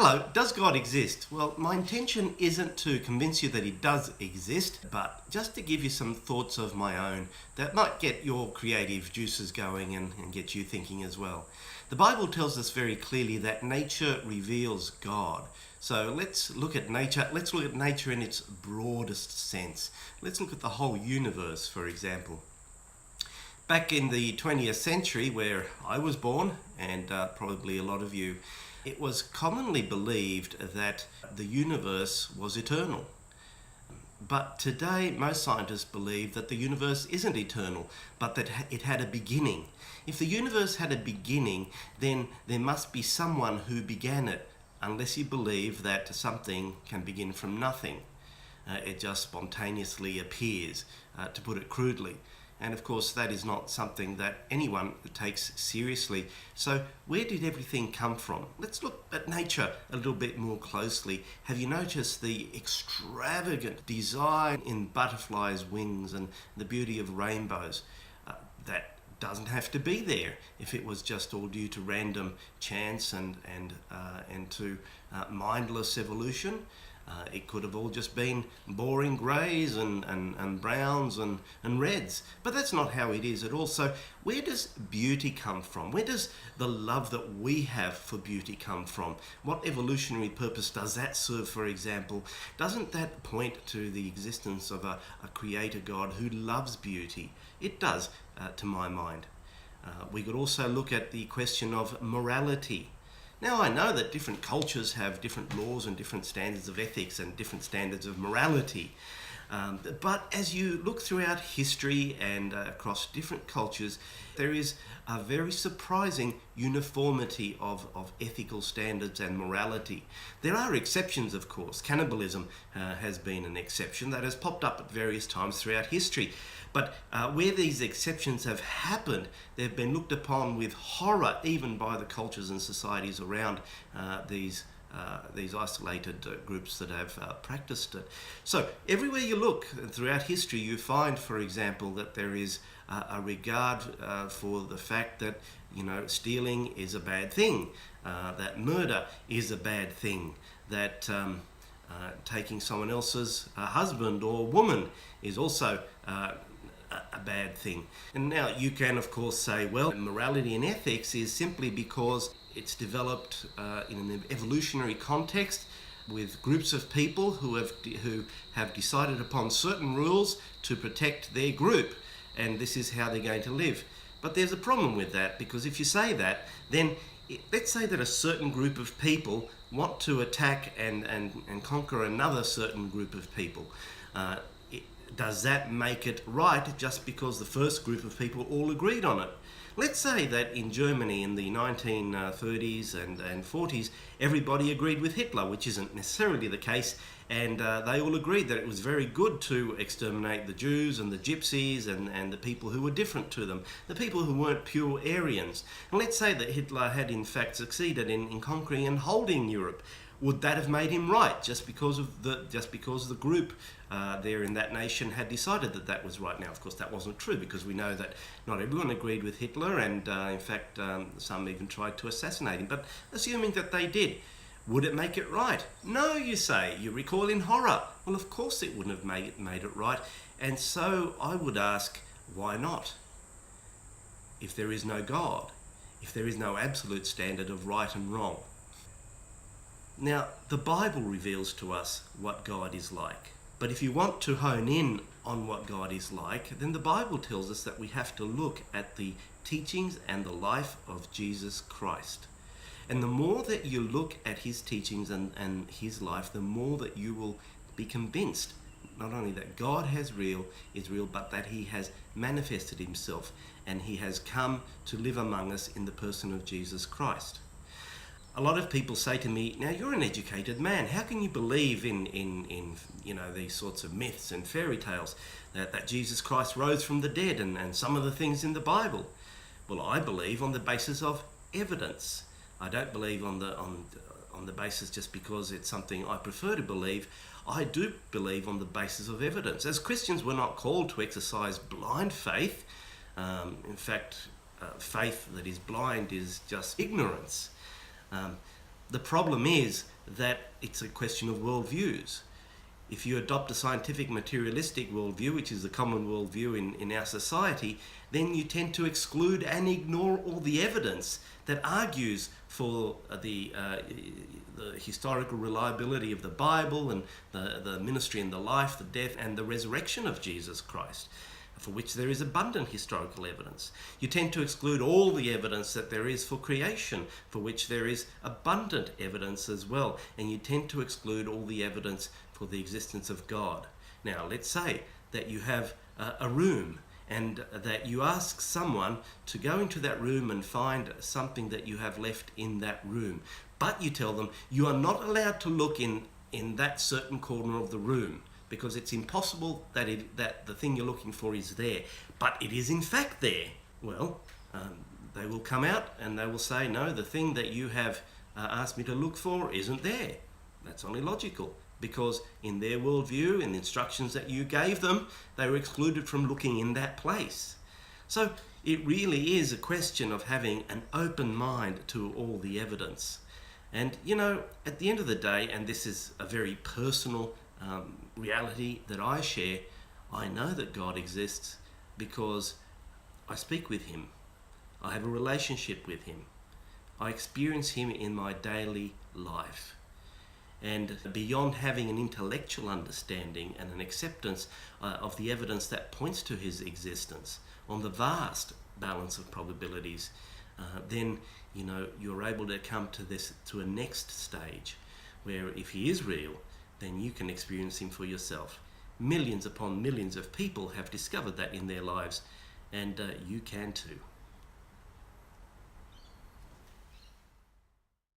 Hello, does God exist? Well, my intention isn't to convince you that He does exist, but just to give you some thoughts of my own that might get your creative juices going and get you thinking as well. The Bible tells us very clearly that nature reveals God. So let's look at nature. Let's look at nature in its broadest sense. Let's look at the whole universe, for example. Back in the 20th century, where I was born, and probably a lot of you, it was commonly believed that the universe was eternal. But today, most scientists believe that the universe isn't eternal, but that it had a beginning. If the universe had a beginning, then there must be someone who began it, unless you believe that something can begin from nothing. It just spontaneously appears, to put it crudely. And of course, that is not something that anyone takes seriously. So where did everything come from? Let's look at nature a little bit more closely. Have you noticed the extravagant design in butterflies' wings and the beauty of rainbows? That doesn't have to be there if it was just all due to random chance and to mindless evolution. It could have all just been boring greys and browns and reds. But that's not how it is at all. So where does beauty come from? Where does the love that we have for beauty come from? What evolutionary purpose does that serve, for example? Doesn't that point to the existence of a creator God who loves beauty? It does, to my mind. We could also look at the question of morality. Now, I know that different cultures have different laws and different standards of ethics and different standards of morality. But as you look throughout history and across different cultures, there is a very surprising uniformity of ethical standards and morality. There are exceptions, of course. Cannibalism has been an exception that has popped up at various times throughout history. But where these exceptions have happened, they've been looked upon with horror even by the cultures and societies around these isolated groups that have practiced it. So everywhere you look throughout history, you find, for example, that there is a regard for the fact that stealing is a bad thing, that murder is a bad thing, that taking someone else's husband or woman is also a bad thing. And now you can, of course, say, well, morality and ethics is simply because it's developed in an evolutionary context with groups of people who have decided upon certain rules to protect their group, and this is how they're going to live. But there's a problem with that, because if you say that, then let's say that a certain group of people want to attack and conquer another certain group of people. Does that make it right just because the first group of people all agreed on it? Let's say that in Germany in the 1930s and 40s, everybody agreed with Hitler, which isn't necessarily the case, and they all agreed that it was very good to exterminate the Jews and the Gypsies and the people who were different to them, the people who weren't pure Aryans. And let's say that Hitler had in fact succeeded in conquering and holding Europe. Would that have made him right just because the group there in that nation had decided that that was right? Now, of course, that wasn't true, because we know that not everyone agreed with Hitler, and in fact, some even tried to assassinate him. But assuming that they did, would it make it right? No, you say. You recoil in horror. Well, of course it wouldn't have made it right. And so I would ask, why not? If there is no God, if there is no absolute standard of right and wrong. Now, the Bible reveals to us what God is like. But if you want to hone in on what God is like, then the Bible tells us that we have to look at the teachings and the life of Jesus Christ. And the more that you look at his teachings and his life, the more that you will be convinced not only that God is real, but that he has manifested himself and he has come to live among us in the person of Jesus Christ. A lot of people say to me, now you're an educated man, how can you believe in these sorts of myths and fairy tales that Jesus Christ rose from the dead and some of the things in the Bible? Well, I believe on the basis of evidence. I don't believe on the basis just because it's something I prefer to believe. I do believe on the basis of evidence. As Christians, we're not called to exercise blind faith. Faith that is blind is just ignorance. The problem is that it's a question of worldviews. If you adopt a scientific materialistic worldview, which is the common worldview in our society, then you tend to exclude and ignore all the evidence that argues for the historical reliability of the Bible and the ministry and the life, the death and the resurrection of Jesus Christ, for which there is abundant historical evidence. You tend to exclude all the evidence that there is for creation, for which there is abundant evidence as well. And you tend to exclude all the evidence for the existence of God. Now, let's say that you have a room and that you ask someone to go into that room and find something that you have left in that room. But you tell them you are not allowed to look in that certain corner of the room, because it's impossible that the thing you're looking for is there, but it is in fact there. Well, they will come out and they will say, no, the thing that you have asked me to look for isn't there. That's only logical, because in their worldview, in the instructions that you gave them, they were excluded from looking in that place. So it really is a question of having an open mind to all the evidence. And, at the end of the day, and this is a very personal reality that I share, I know that God exists because I speak with him. I have a relationship with him. I experience him in my daily life. And beyond having an intellectual understanding and an acceptance of the evidence that points to his existence on the vast balance of probabilities, then you're able to come to a next stage where if he is real, then you can experience him for yourself. Millions upon millions of people have discovered that in their lives, and you can too.